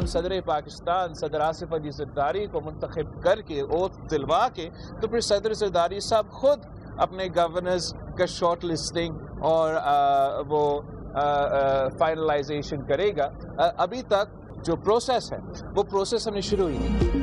सदर पाकिस्तान सदर आसिफ अली जरदारी को मुंतखब करके ओथ दिलवा के, तो फिर सदर जरदारी साहब खुद अपने गवर्नर्स का शॉर्ट लिस्टिंग और वो फाइनलाइजेशन करेगा। अभी तक जो प्रोसेस है वो प्रोसेस हमने शुरू ही नहीं।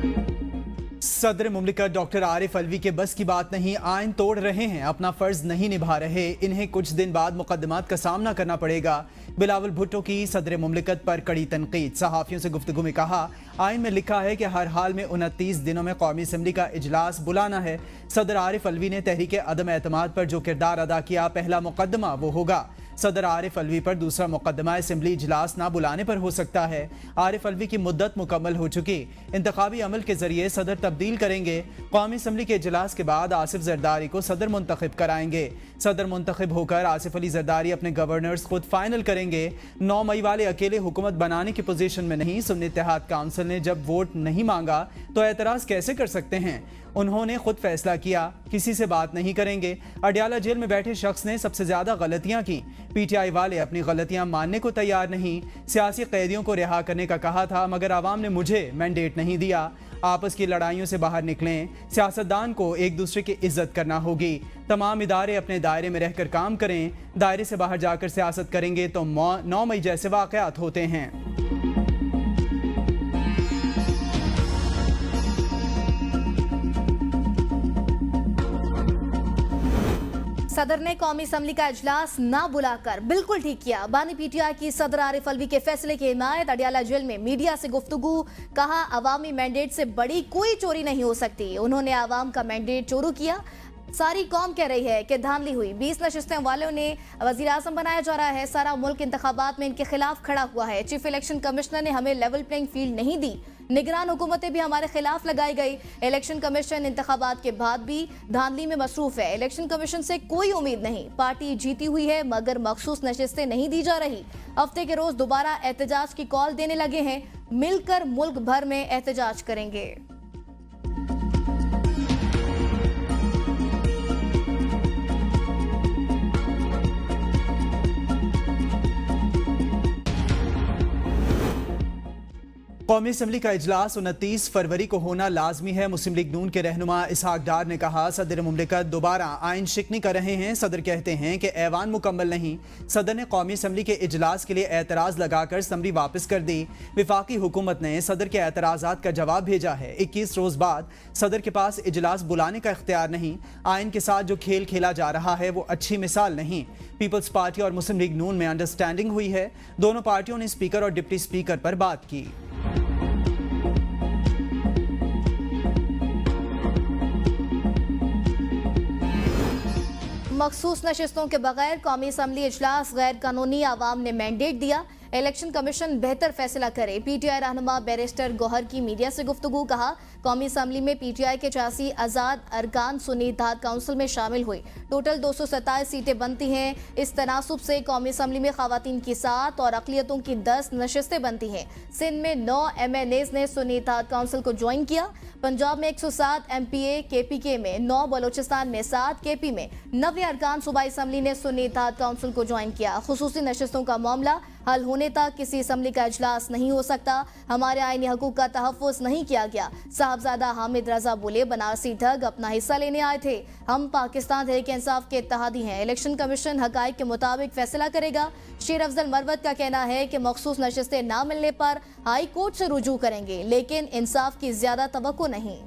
सदर मुमलिकत डॉक्टर आरिफ अलवी के बस की बात नहीं, आइन तोड़ रहे हैं, अपना फर्ज नहीं निभा रहे, इन्हें कुछ दिन बाद मुकदमात का सामना करना पड़ेगा। बिलावल भुट्टो की सदर मुमलिकत पर कड़ी तनकीद। सहाफ़ियों से गुफ्तगू में कहा, आइन में लिखा है कि हर हाल में 29 दिनों में कौमी असम्बली का इजलास बुलाना है। सदर आरिफ अलवी ने तहरीक अदम एतमाद पर जो किरदार अदा किया, पहला मुकदमा वो होगा। सदर आरिफ अलवी पर दूसरा मुकदमा असम्बली इजलास ना बुलाने पर हो सकता है। आरिफ अलवी की मुद्दत मुकम्मल हो चुकी, इंतखाबी अमल के जरिए सदर तब्दील करेंगे। कौमी असम्बली के इजलास के बाद आसिफ जरदारी को सदर मुंतखब कराएंगे। सदर मुंतखब होकर आसिफ अली जरदारी अपने गवर्नर्स खुद फाइनल करेंगे। 9 मई वाले अकेले हुकूमत बनाने की पोजीशन में नहीं। सुन्नी इत्तेहाद काउंसिल ने जब वोट नहीं मांगा तो एतराज कैसे कर सकते हैं? उन्होंने खुद फैसला किया, किसी से बात नहीं करेंगे। अडयाला जेल में बैठे शख्स ने सबसे ज्यादा गलतियां की। पीटीआई वाले अपनी गलतियां मानने को तैयार नहीं। सियासी कैदियों को रिहा करने का कहा था, मगर आवाम ने मुझे मैंडेट नहीं दिया। आपस की लड़ाइयों से बाहर निकलें। सियासतदान को एक दूसरे की इज्जत करना होगी। तमाम इदारे अपने दायरे में रहकर काम करें। दायरे से बाहर जाकर सियासत करेंगे तो 9 मई जैसे वाकयात होते हैं। सदर ने कौमी असम्बली का इजलास ना बुलाकर बिल्कुल ठीक किया। बानी पीटीआई की सदर आरिफ अलवी के फैसले की हिमायत। अडयाला जेल में मीडिया से गुफ्तगू, कहा अवामी मैंडेट से बड़ी कोई चोरी नहीं हो सकती। उन्होंने आवाम का मैंडेट चोरू किया। सारी कौम कह रही है कि धांधली हुई। 20 नशिस्तें वालों ने वजीर आजम बनाया जा रहा है। सारा मुल्क इंतखाबात में इनके खिलाफ खड़ा हुआ है। चीफ इलेक्शन कमिश्नर ने हमें लेवल प्लेइंग फील्ड नहीं दी। निगरान हुकूमतें भी हमारे खिलाफ लगाई गई। इलेक्शन कमीशन इंतखाबात के बाद भी धांधली में मसरूफ है। इलेक्शन कमीशन से कोई उम्मीद नहीं। पार्टी जीती हुई है मगर मखसूस नशिस्तें नहीं दी जा रही। हफ्ते के रोज दोबारा एहतजाज की कॉल देने लगे हैं। मिलकर मुल्क भर में एहतजाज करेंगे। कौमी असम्बली का इजलास 29 फरवरी को होना लाजमी है। मुस्लिम लीग नून के रहनुमा इसहाक डार ने कहा, सदर मुमलिकत दोबारा आइन शिकनी कर रहे हैं। सदर कहते हैं कि ऐवान मुकम्मल नहीं। सदर ने कौमी असम्बली के इजलास के लिए एतराज़ लगाकर असम्बली वापस कर दी। विफाकी हुकूमत ने सदर के एतराज़ात का जवाब भेजा है। 21 रोज बाद सदर के पास इजलास बुलाने का इख्तियार नहीं। आइन के साथ जो खेल खेला जा रहा है वो अच्छी मिसाल नहीं। पीपल्स पार्टी और मुस्लिम लीग नून में अंडरस्टैंडिंग हुई है। दोनों पार्टियों ने स्पीकर और डिप्टी स्पीकर पर बात की। मखसूस नशिस्तों के बगैर कौमी असम्बली इजलास गैर कानूनी। आवाम ने मैंडेट दिया। इलेक्शन कमीशन बेहतर फैसला करे। पीटीआई रहनुमा बैरिस्टर गौहर की मीडिया से गुफ्तगू, कहा कौमी असम्बली में पीटीआई के 86 आज़ाद अरकान सुन्नी इत्तेहाद काउंसिल में शामिल हुई। टोटल 227 सीटें बनती हैं। इस तनासुब से कौमी असम्बली में खवातीन की 7 और अक़लियतों की 10 नशिस्तें बनती हैं। सिंध में 9 MNAs ने सुन्नी इत्तेहाद काउंसिल को ज्वाइन किया। पंजाब में 107 MPA, KPK में 9, बलोचिस्तान में 7, KP में 90 अरकान सूबाई असम्बली ने सुन्नी इत्तेहाद काउंसिल को ज्वाइन किया। खुसूसी नशिस्तों का मामला हल होने तक किसी असम्बली का इजलास नहीं हो सकता। हमारे आईनी हकूक का तहफ़्फ़ुज़ नहीं किया गया। साहबजादा हामिद रजा बोले, बनारसी ठग अपना हिस्सा लेने आए थे। हम पाकिस्तान तहरीक इंसाफ के इत्तेहादी हैं। इलेक्शन कमीशन हकाइक के मुताबिक फैसला करेगा। शेर अफजल मरवत का कहना है कि मखसूस नशिस्तें ना मिलने पर हाई कोर्ट से रुजू करेंगे, लेकिन इंसाफ की ज्यादा तवक्को नहीं।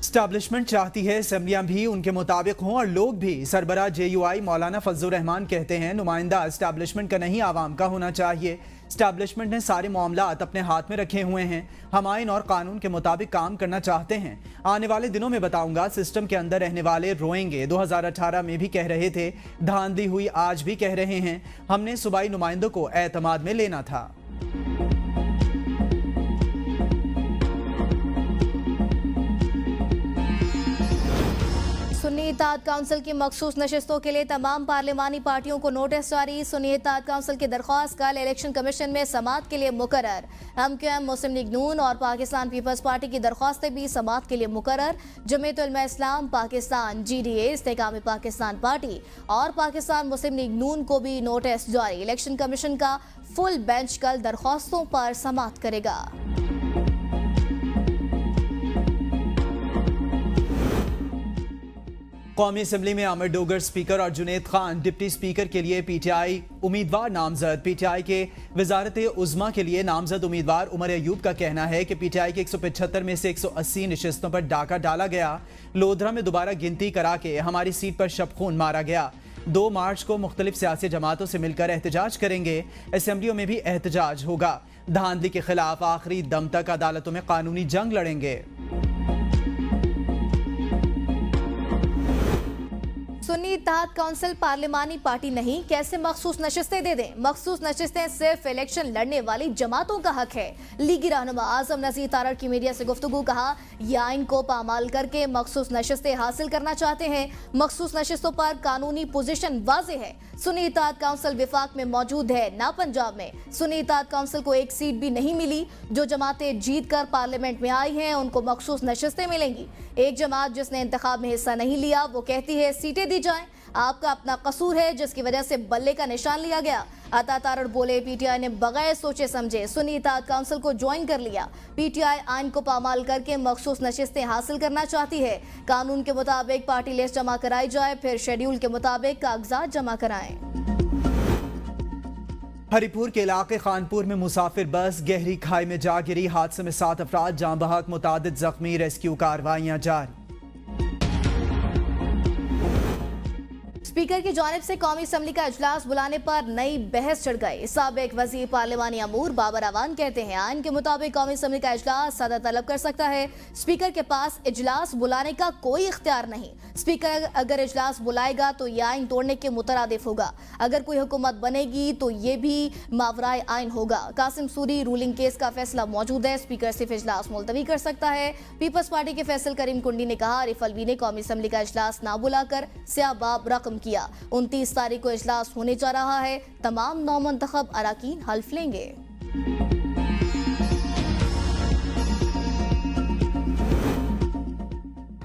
एस्टैब्लिशमेंट चाहती है असम्बलियां भी उनके मुताबिक हों और लोग भी। सरबरा JUI मौलाना फजलुर रहमान कहते हैं, नुमाइंदा एस्टैब्लिशमेंट का नहीं आवाम का होना चाहिए। एस्टैब्लिशमेंट ने सारे मामलात अपने हाथ में रखे हुए हैं। हम आइन और कानून के मुताबिक काम करना चाहते हैं। आने वाले दिनों में बताऊंगा। सिस्टम के अंदर रहने वाले रोएंगे। 2018 में भी कह रहे थे, धांधली हुई, आज भी कह रहे हैं। हमने सूबाई नुमाइंदों को एतमाद में लेना था। सुन्नी सुन्नी इत्तेहाद काउंसिल की मखसूस नशिस्तों के लिए तमाम पार्लिमानी पार्टियों को नोटिस जारी। सुन्नी इत्तेहाद काउंसिल की दरख्वास्त कल इलेक्शन कमीशन में समाअत के लिए मुकर्रर। MQM, मुस्लिम लीग नून और पाकिस्तान पीपल्स पार्टी की दरख्वास्तें भी समाअत के लिए मुकर्रर। जमीयत उलमा इस्लाम पाकिस्तान, GDA, इस्तेकाम पाकिस्तान पार्टी और पाकिस्तान मुस्लिम लीग नून को भी नोटिस जारी। इलेक्शन कमीशन का फुल बेंच कल दरख्वास्तों पर समाअत करेगा। कौमी असम्बली में आमिर डोगर स्पीकर और जुनेद खान डिप्टी स्पीकर के लिए PTI उम्मीदवार नामजद। PTI के वजारत उज़्मा के लिए नामजद उम्मीदवार उमर अयूब का कहना है कि PTI के 175 में से 180 नशिस्तों पर डाका डाला गया। लोधरा में दोबारा गिनती करा के हमारी सीट पर शबखून मारा गया। 2 मार्च को मुख्तलिफ सियासी जमातों से मिलकर एहतजाज करेंगे। असम्बलियों में भी एहतजाज होगा। धांधली के खिलाफ आखिरी दम तक अदालतों में कानूनी जंग लड़ेंगे। सुन्नी इत्तेहाद काउंसिल पार्लिमानी पार्टी नहीं, कैसे मखसूस नशिस्तें दे दें? मखसूस नशिस्तें सिर्फ इलेक्शन लड़ने वाली जमातों का हक है। लीगी रहनुमा आजम नज़ीर तारड़ की मीडिया से गुफ्तगू कहा, यह आइन को पामाल करके मखसूस नशिस्तें हासिल करना चाहते हैं। मखसूस नशिस्तों पर कानूनी पोजीशन वाज़ेह है। सुन्नी इत्तेहाद काउंसिल विफाक में मौजूद है, ना पंजाब में। सुन्नी इत्तेहाद काउंसिल को एक सीट भी नहीं मिली। जो जमातें जीत कर पार्लियामेंट में आई हैं उनको मखसूस नशिस्तें मिलेंगी। एक जमात जिसने इंतखाब में हिस्सा नहीं लिया वो कहती है सीटें दी जाएं। आपका अपना कसूर है जिसकी वजह से बल्ले का निशान लिया गया। अता तारड़ बोले, PTI ने बगैर सोचे समझे सुन्नी इत्तेहाद काउंसिल को ज्वाइन कर लिया। PTI आइन को पामाल करके मखसूस नशिस्तें हासिल करना चाहती है। कानून के मुताबिक पार्टी लिस्ट जमा कराई जाए, फिर शेड्यूल के मुताबिक कागजात जमा कराएं। हरिपुर के इलाके खानपुर में मुसाफिर बस गहरी खाई में जा गिरी। हादसे में 7 अफराद जाँ बहक, मुतादिद जख्मी। रेस्क्यू कार्रवाइयां जारी। स्पीकर की जानिब से कौमी असम्बली का इजलास बुलाने पर नई बहस छिड़ गई। साबिक वजीर पार्लिमानी अमूर बाबर अवान कहते हैं, आइन के मुताबिक कौमी असम्बली का इजलास सदर तलब कर सकता है। स्पीकर के पास इजलास बुलाने का कोई इख्तियार नहीं। स्पीकर अगर इजलास बुलाएगा तो यह आइन तोड़ने के मुतरादिफ होगा। अगर कोई हुकूमत बनेगी तो ये भी मावराए आइन होगा। कासिम सूरी रूलिंग केस का फैसला मौजूद है। स्पीकर सिर्फ इजलास मुलतवी कर सकता है। पीपल्स पार्टी के फैसल करीम कुंडी ने कहा, आरिफ अलवी ने कौमी असम्बली का इजलास ना बुलाकर स्याबाब रकम किया। 29 तारीख को इजलास होने जा रहा है। तमाम नौमंतखब अराकीन हल्फ लेंगे।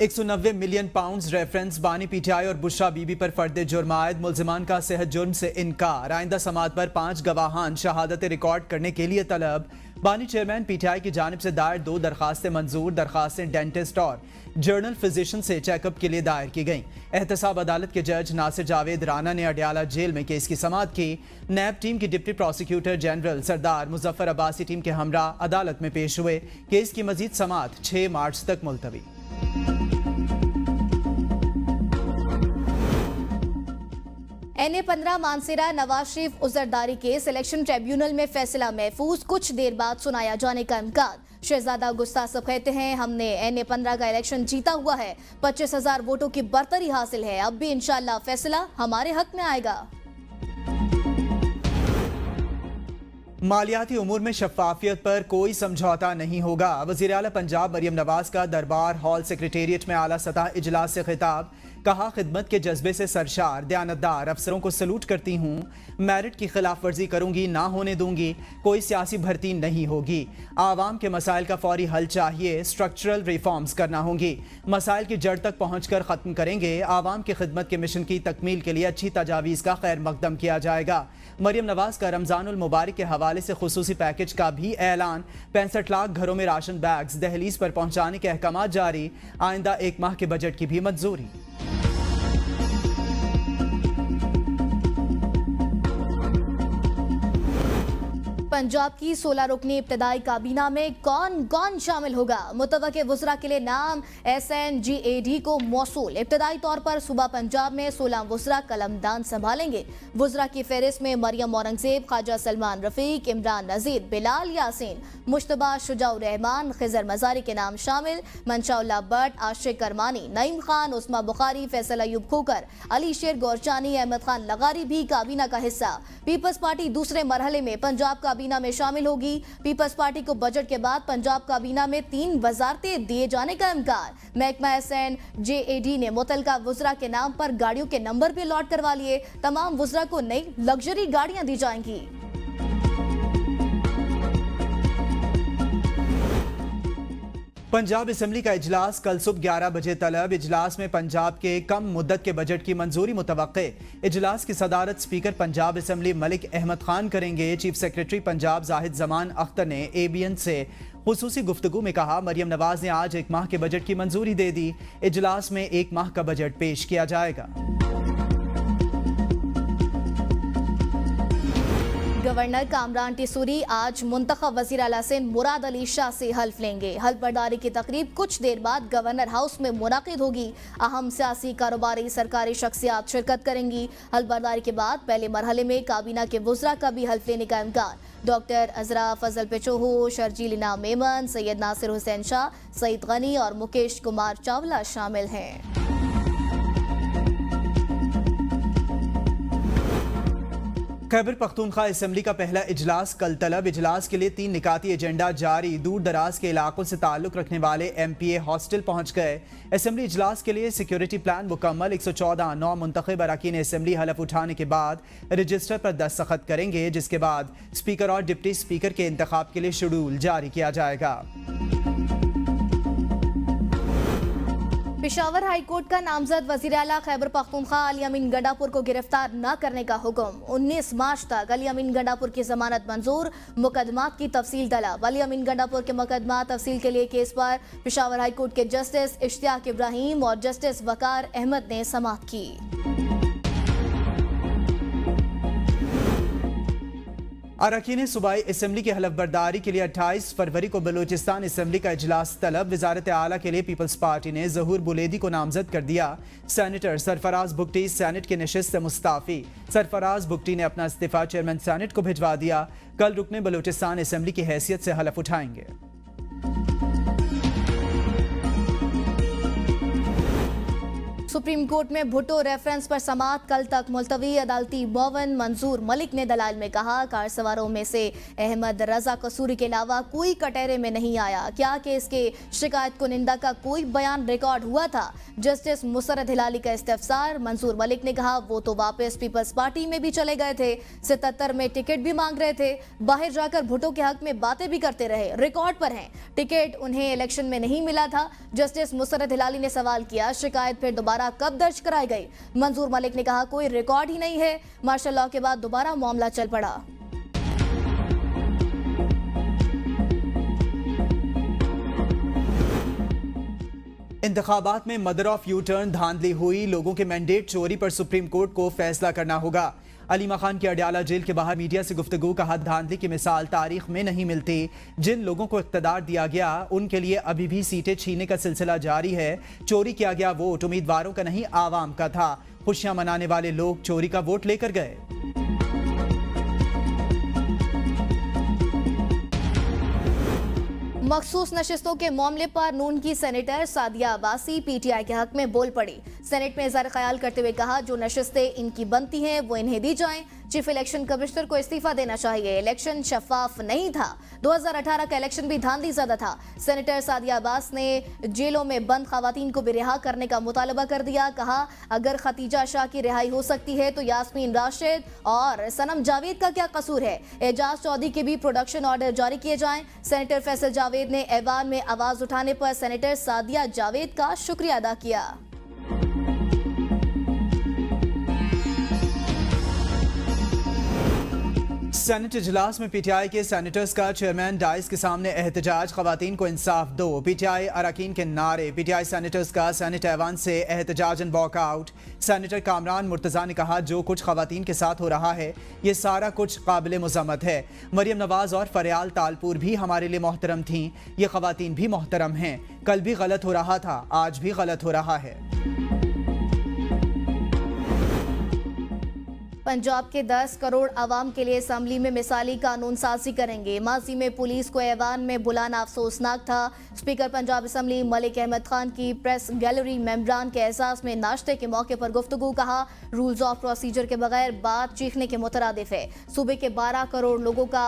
190 मिलियन पाउंड्स रेफरेंस बानी PTI और बुशरा बीबी पर फर्द जुर्म आयद। मुल्जिमान का सेहत जुर्म से इनकार। आइंदा समाअत पर 5 गवाहान शहादत रिकॉर्ड करने के लिए तलब। बानी चेयरमैन PTI की जानिब से दायर 2 दरखास्तें मंजूर। दरखास्तें डेंटिस्ट और जर्नल फिजिशियन से चेकअप के लिए दायर की गईं। एहतसाब अदालत के जज नासिर जावेद राना ने अडयाला जेल में केस की समाअत की। नैब टीम की डिप्टी प्रोसिक्यूटर जनरल सरदार मुजफ्फर अब्बासी टीम के हमरा अदालत में पेश हुए। केस की मजीद समाअत 6 मार्च तक मुलतवी। NA-15 Mansehra Nawaz Sharif उजरदारी case election tribunal में फैसला महफूज। कुछ देर बाद सुनाया जाने का इम्कान। शहजादा गुस्तासब कहते हैं, हमने NA-15 का इलेक्शन जीता हुआ है। 25,000 वोटों की बरतरी हासिल है। अब भी इंशाअल्लाह फैसला हमारे हक में आएगा। मालियाती उमूर में शफाफियत पर कोई समझौता नहीं होगा। वज़ीर आला पंजाब मरियम नवाज का दरबार हॉल सेक्रेटेरिएट में आला सतह इजलास से खिताब। कहा, खिदमत के जज्बे से सरशार दयानतदार अफसरों को सलूट करती हूँ। मेरिट की खिलाफ वर्जी करूंगी, ना होने दूंगी। कोई सियासी भर्ती नहीं होगी। आवाम के मसाइल का फौरी हल चाहिए। स्ट्रक्चरल रिफॉर्म्स करना होंगी। मसाइल की जड़ तक पहुंचकर ख़त्म करेंगे। आवाम की खिदमत के मिशन की तकमील के लिए अच्छी तजावीज़ का खैर मकदम किया जाएगा। मरियम नवाज का रमज़ानुल मुबारक के हवाले से खुसूसी पैकेज का भी ऐलान। 65 लाख घरों में राशन बैग्स दहलीज पर पहुंचाने के अहकाम जारी। आइंदा 1 माह के बजट की भी मंजूरी। पंजाब की 16 रुकनी इब्तदाई काबीना में कौन कौन शामिल होगा? मुतवक्के वज़रा के लिए नाम SNGAD को मौसूल। इब्तदाई तौर पर सूबा पंजाब में 16 वज़रा कलमदान संभालेंगे। वज़रा की फहरिस्त में मरियम औरंगजेब, ख्वाजा सलमान रफीक, इमरान नज़ीर, बिलाल यासीन, मुश्तबा शुजाउर रहमान, खिजर मजारी के नाम शामिल। मंशाउल्लाह भट्ट, आशिक करमानी, नईम खान, उस्मा बुखारी, फैसल अयूब खोकर, अली शेर गौरचानी, अहमद खान लगारी भी काबीना का हिस्सा। पीपल्स पार्टी दूसरे मरहले में पंजाब काबीना काबीना में शामिल होगी। पीपल्स पार्टी को बजट के बाद पंजाब काबीना में 3 वजारतें दिए जाने का इम्कान। महकमा एहसान JAD ने मुतलका वुज़रा के नाम पर गाड़ियों के नंबर भी अलॉट करवा लिए। तमाम वुज़रा को नई लग्जरी गाड़ियां दी जाएंगी। पंजाब असेंबली का इजलास कल सुबह 11 बजे तलब। इजलास में पंजाब के कम मुद्दत के बजट की मंजूरी मुतवक्के। इजलास की सदारत स्पीकर पंजाब असेंबली मलिक अहमद खान करेंगे। चीफ सेक्रेटरी पंजाब जाहिद जमान अख्तर ने ABN से खुसूसी गुफ्तगू में कहा, मरियम नवाज ने आज 1 माह के बजट की मंजूरी दे दी। इजलास में 1 माह का बजट पेश किया जाएगा। गवर्नर कामरान टिसूरी आज मुंतखब वज़ीर आला सिंध मुराद अली शाह से हल्फ लेंगे। हल्फ बर्दारी की तकरीब कुछ देर बाद गवर्नर हाउस में मुनाकिद होगी। अहम सियासी, कारोबारी, सरकारी शख्सियात शिरकत करेंगी। हल्फ बर्दारी के बाद पहले मरहले में काबीना के वुज़रा का भी हल्फ लेने का इम्कान। डॉक्टर अजरा फजल पेचोहो, शर्जील इनाम मेमन, सैयद नासिर हुसैन शाह, सईद गनी और मुकेश कुमार चावला शामिल हैं। खैबर पख्तूनख्वा असेंबली का पहला इजलास कल तलब। इजलास के लिए 3 निकाती एजेंडा जारी। दूर दराज के इलाकों से ताल्लुक रखने वाले MPA हॉस्टल पहुंच गए। असेंबली इजलास के लिए सिक्योरिटी प्लान मुकम्मल। 114 नौ मुंतखब अरकान असेंबली हलफ उठाने के बाद रजिस्टर पर दस्तखत करेंगे, जिसके बाद स्पीकर और डिप्टी स्पीकर के इंतखाब के लिए शेड्यूल जारी किया जाएगा। पेशावर हाई कोर्ट का नामजद वज़ीर आला खैबर पख्तूनख्वा अली अमीन गंडापुर को गिरफ्तार न करने का हुक्म। 19 मार्च तक अली अमीन गंडापुर की जमानत मंजूर। मुकदमात की तफसील तलब। अली अमीन गंडापुर के मुकदमा तफसील के लिए केस पर पेशावर हाई कोर्ट के जस्टिस इश्तियाक इब्राहिम और जस्टिस वकार अहमद ने समाअत की। अरकान सूबाई असेंबली की हलफ बर्दारी के लिए 28 फरवरी को बलूचिस्तान असेंबली का इजलास तलब। वजारत आला के लिए पीपल्स पार्टी ने ज़हूर बुलेदी को नामजद कर दिया। सेनेटर सरफराज भुगटी सेनेट की नशिस्त से मुस्ताफी। सरफराज भुगटी ने अपना इस्तीफा चेयरमैन सेनेट को भिजवा दिया। कल रुकने बलूचिस्तान असेंबली की हैसियत से हलफ उठाएंगे। सुप्रीम कोर्ट में भुट्टो रेफरेंस पर समाअत कल तक मुलतवी। अदालती मुअव्विन मंजूर मलिक ने दलाइल में कहा, कार सवारों में से अहमद रजा कसूरी के अलावा कोई कटहरे में नहीं आया। क्या केस के शिकायत कुनिंदा का कोई बयान रिकॉर्ड हुआ था? जस्टिस मुसरत हिलाली का इस्तिफसार। मंजूर मलिक ने कहा, वो तो वापस पीपल्स पार्टी में भी चले गए थे। 77 में टिकट भी मांग रहे थे। बाहर जाकर भुट्टो के हक में बातें भी करते रहे। रिकॉर्ड पर हैं। टिकट उन्हें इलेक्शन में नहीं मिला था। जस्टिस मुसरत हिलाली ने सवाल किया, शिकायत फिर दोबारा कब दर्ज कराई गई? मंजूर मलिक ने कहा, कोई रिकॉर्ड ही नहीं है। मार्शल लॉ के बाद दोबारा मामला चल पड़ा। इंतखाबात में मदर ऑफ यू टर्न धांधली हुई। लोगों के मैंडेट चोरी पर सुप्रीम कोर्ट को फैसला करना होगा। अलीमा खान की अडयाला जेल के बाहर मीडिया से गुफ्तगू। कहा, धांधली की मिसाल तारीख में नहीं मिलती। जिन लोगों को इख्तिदार दिया गया उनके लिए अभी भी सीटें छीनने का सिलसिला जारी है। चोरी किया गया वोट उम्मीदवारों का नहीं, आवाम का था। खुशियां मनाने वाले लोग चोरी का वोट लेकर गए। मखसूस नशिस्तों के मामले पर नून की सेनेटर सादिया अब्बासी PTI के हक में बोल पड़ी। सेनेट में इज़हार ख्याल करते हुए कहा, जो नशिस्तें इनकी बनती हैं वो इन्हें दी जाएं। चीफ इलेक्शन कमिश्नर को इस्तीफा देना चाहिए। इलेक्शन शफाफ नहीं था। 2018 का इलेक्शन भी धांधली ज़दा था। सेनेटर सादिया अब्बास ने जेलों में बंद खवातीन को भी रिहा करने का मुतालबा कर दिया। कहा, अगर खतीजा शाह की रिहाई हो सकती है तो यास्मीन राशिद और सनम जावेद का क्या कसूर है? एजाज चौधरी के भी प्रोडक्शन ऑर्डर जारी किए जाएं। सेनेटर फैसल जावेद ने ऐवान में आवाज उठाने पर सेनेटर सादिया जावेद का शुक्रिया अदा किया। सेनेट इजलास में PTI के सेनेटर्स का चेयरमैन डाइस के सामने एहतजाज। खवातीन को इंसाफ दो, PTI अरकान के नारे। PTI सेनेटर्स का सेनेट ऐवान से एहतजाजन वॉकआउट। सेनेटर कामरान मुर्तज़ा ने कहा, जो कुछ खवातीन के साथ हो रहा है ये सारा कुछ काबिल मुज़म्मत है। मरियम नवाज और फरियाल तालपुर भी हमारे लिए मोहतरम थीं। ये खवातीन भी मोहतरम हैं। कल भी गलत हो रहा था, आज भी गलत हो रहा है। पंजाब के 10 करोड़ आवाम के लिए असम्बली में मिसाली कानून साजी करेंगे। माजी में पुलिस को ऐवान में बुलाना अफसोसनाक था। स्पीकर पंजाब असम्बली मलिक अहमद खान की प्रेस गैलरी मेंबरान के एहसास में नाश्ते के मौके पर गुफ्तगू। कहा, रूल्स ऑफ प्रोसीजर के बगैर बात चीखने के मुतरादिफ है। सूबे के 12 करोड़ लोगों का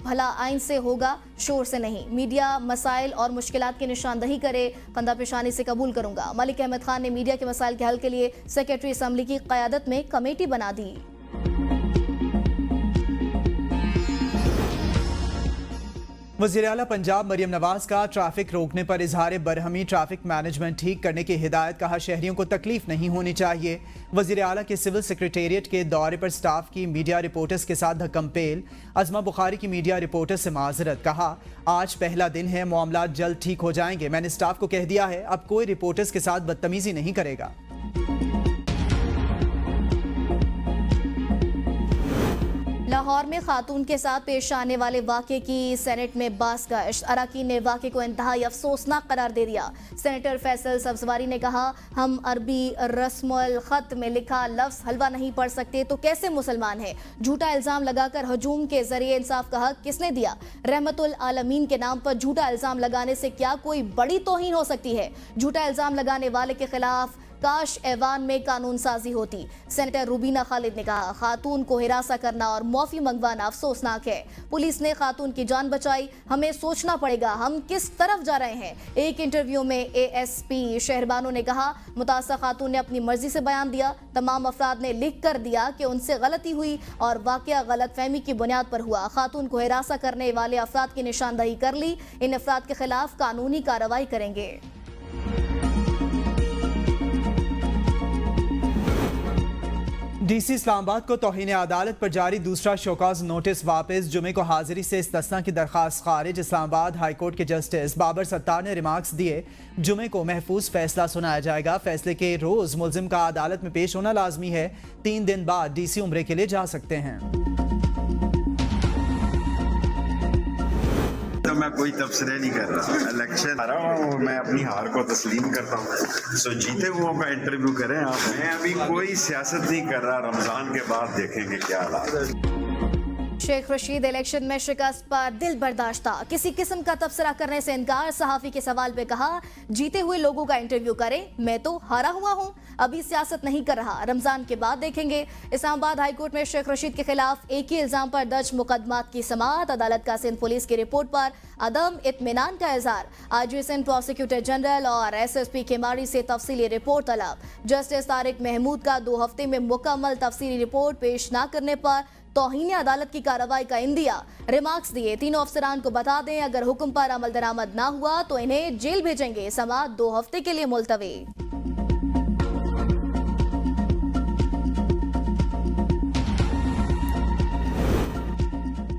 भला आइन से होगा, शोर से नहीं। मीडिया मसाइल और मुश्किलात की निशानदही करे, कंधा पेशानी से कबूल करूंगा। मलिक अहमद खान ने मीडिया के मसाइल के हल के लिए सेक्रेटरी असम्बली की क़यादत में कमेटी बना दी। वज़ीर आला पंजाब मरियम नवाज का ट्रैफिक रोकने पर इजहार बरहमी, ट्रैफिक मैनेजमेंट ठीक करने की हिदायत। कहा, शहरियों को तकलीफ नहीं होनी चाहिए। वज़ीर आला के सिविल सेक्रेटेरिएट के दौरे पर स्टाफ की मीडिया रिपोर्टर्स के साथ धक्कमपेल। अज़मा बुखारी की मीडिया रिपोर्टर से माजरत। कहा, आज पहला दिन है, मामला जल्द ठीक हो जाएंगे। मैंने स्टाफ को कह दिया है, अब कोई रिपोर्टर्स के साथ बदतमीजी नहीं करेगा। लाहौर में खातून के साथ पेश आने वाले वाक़े की सेनेट में बाज़गश्त। अरकान ने वाक़े को इंतहाई अफसोसनाक करार दे दिया। सेनेटर फैसल सब्ज़वारी ने कहा, हम अरबी रस्मुल ख़त में लिखा लफ्ज़ हलवा नहीं पढ़ सकते तो कैसे मुसलमान हैं। झूठा इल्ज़ाम लगाकर हजूम के ज़रिए इंसाफ का हक किसने दिया। रहमतुल आलमीन के नाम पर झूठा इल्ज़ाम लगाने से क्या कोई बड़ी तौहीन हो सकती है। झूठा इल्ज़ाम लगाने वाले के खिलाफ काश ऐवान में कानून साजी होती। सेनेटर रूबीना खालिद ने कहा, खातून को हिरासा करना और माफी मंगवाना अफसोसनाक है। पुलिस ने खातून की जान बचाई, हमें सोचना पड़ेगा हम किस तरफ जा रहे हैं। एक इंटरव्यू में ASP शहरबानो ने कहा, मुतासर खातून ने अपनी मर्जी से बयान दिया। तमाम अफराद ने लिख कर दिया कि उनसे गलती हुई और वाकया गलत फहमी की बुनियाद पर हुआ। खातून को हिरासा करने वाले अफराद की निशानदही कर ली। इन अफराद के खिलाफ कानूनी कार्रवाई करेंगे। DC इस्लामाबाद को तौहीन अदालत पर जारी दूसरा शोकॉज नोटिस वापस। जुमे को हाजिरी से इस्तिस्ना की दरखास्त खारिज। इस्लामाबाद हाई कोर्ट के जस्टिस बाबर सत्तार ने रिमार्क्स दिए, जुमे को महफूज फैसला सुनाया जाएगा। फैसले के रोज मुल्जिम का अदालत में पेश होना लाजमी है। 3 दिन बाद DC उम्रे के लिए जा सकते हैं। तो मैं कोई तबसरे नहीं कर रहा, इलेक्शन आ रहा हूँ, मैं अपनी हार को तस्लीम करता हूँ। सो जीते हुओं का इंटरव्यू करें आप। मैं अभी कोई सियासत नहीं कर रहा, रमजान के बाद देखेंगे क्या हालात। शेख रशीद इलेक्शन में शिकस्त पर दिल बर्दाश्त था, किसी किस्म का तबसरा करने से इनकार। सहाफी के सवाल पे कहा, जीते हुए लोगों का इंटरव्यू करें, मैं तो हारा हुआ हूं, अभी सियासत नहीं कर रहा, रमजान के बाद देखेंगे। इस्लामाबाद हाई कोर्ट में शेख रशीद के खिलाफ एक ही इल्जाम पर दर्ज मुकदमात की समाअत। अदालत का सिंध पुलिस की रिपोर्ट पर अदम इत्मीनान का इजहार। IG सिंध प्रोसिक्यूटर जनरल और SSP केमारी से तफसीली रिपोर्ट तलब। जस्टिस तारिक महमूद का 2 हफ्ते में मुकम्मल तफसीली रिपोर्ट पेश न करने पर तौहीन अदालत की कार्रवाई का इंदिया। रिमार्क्स दिए, तीनों अफसरान को बता दें अगर हुक्म पर अमल दरामद ना हुआ तो इन्हें जेल भेजेंगे। समाअत 2 हफ्ते के लिए मुलतवी।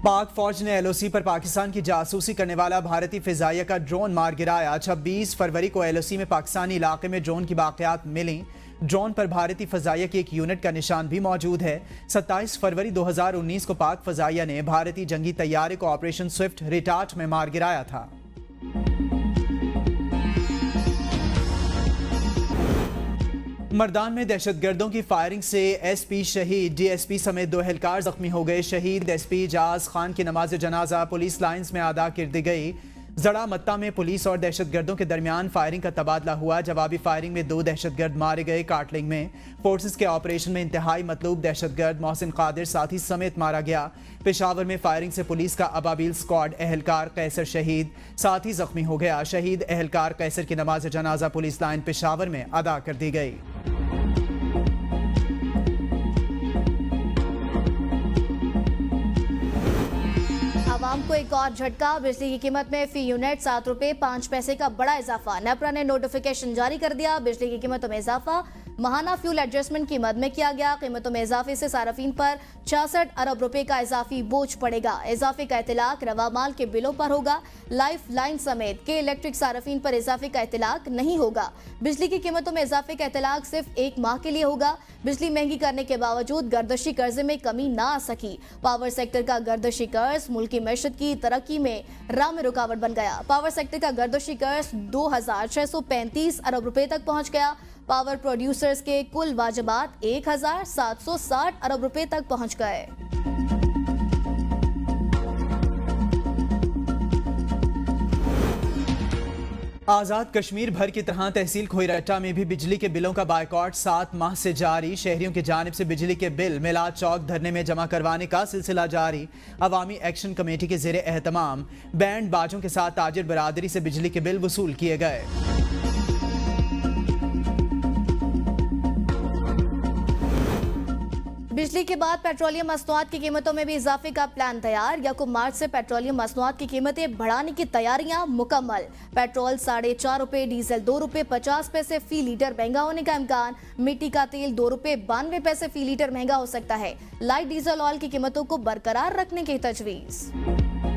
पाक फौज ने LOC पर पाकिस्तान की जासूसी करने वाला भारतीय फिजाइया का ड्रोन मार गिराया। 26 फरवरी को LOC में पाकिस्तानी इलाके में ड्रोन की बाक़ियात मिली। ड्रोन पर भारतीय फजाइया की एक यूनिट का निशान भी मौजूद है। 27 फरवरी 2019 को पाक फजाइया ने भारतीय जंगी तैयारे को ऑपरेशन स्विफ्ट रिटार्ट में मार गिराया था। मर्दान में दहशतगर्दों की फायरिंग से SP शहीद, DSP समेत 2 एहलकार जख्मी हो गए। शहीद SP एजाज खान की नमाज जनाजा पुलिस लाइन्स में अदा कर दी गई। जड़ा मत्ता में पुलिस और दहशतगर्दों के दरमियान फायरिंग का तबादला हुआ। जवाबी फायरिंग में 2 दहशतगर्द मारे गए। कार्टलिंग में फोर्सेस के ऑपरेशन में इंतहाई मतलूब दहशतगर्द मोहसिन कादिर साथी समेत मारा गया। पेशावर में फायरिंग से पुलिस का अबाबिल स्क्वाड एहलकार कैसर शहीद, साथी जख्मी हो गया। शहीद एहलकार कैसर की नमाज जनाजा पुलिस लाइन पेशावर में अदा कर दी गई। आवाम को एक और झटका। बिजली की कीमत में फी यूनिट 7 रुपए 5 पैसे का बड़ा इजाफा। नेपरा ने नोटिफिकेशन जारी कर दिया। बिजली की कीमतों में इजाफा महाना फ्यूल एडजस्टमेंट की मद में किया गया। कीमतों में इजाफे से सार्फिन पर 66 अरब रुपए का इजाफी बोझ पड़ेगा। इजाफे का इतलाक रवा माल के बिलों पर होगा। लाइफ लाइन समेत के इलेक्ट्रिक सार्फिन पर इजाफे का इतलाक नहीं होगा। बिजली की कीमतों में इजाफे का इतलाक सिर्फ 1 माह के लिए होगा। बिजली महंगी करने के बावजूद गर्दशी कर्जे में कमी ना आ सकी। पावर सेक्टर का गर्दशी कर्ज मुल्की मैशत की तरक्की में राह में रुकावट बन गया। पावर सेक्टर का गर्दशी कर्ज 2635 अरब रुपए तक पहुंच गया। पावर प्रोड्यूसर्स के कुल वाजिबात 1,760 अरब रुपए तक पहुंच गए। आजाद कश्मीर भर की तरह तहसील खोईरट्टा में भी बिजली के बिलों का बायकॉट 7 माह से जारी। शहरियों की जानिब से बिजली के बिल मिलाद चौक धरने में जमा करवाने का सिलसिला जारी। अवामी एक्शन कमेटी के ज़ेरे एहतमाम बैंड बाजों के साथ ताजिर बरादरी से बिजली के बिल वसूल किए गए। बिजली के बाद पेट्रोलियम मसनूआत की कीमतों में भी इजाफे का प्लान तैयार। यकम मार्च से पेट्रोलियम मसनूआत की कीमतें बढ़ाने की तैयारियां मुकम्मल। पेट्रोल 4.5 रुपए, डीजल 2 रुपए 50 पैसे फी लीटर महंगा होने का इम्कान। मिट्टी का तेल 2 रुपए 92 पैसे फी लीटर महंगा हो सकता है। लाइट डीजल ऑयल की कीमतों को बरकरार रखने की तजवीज़।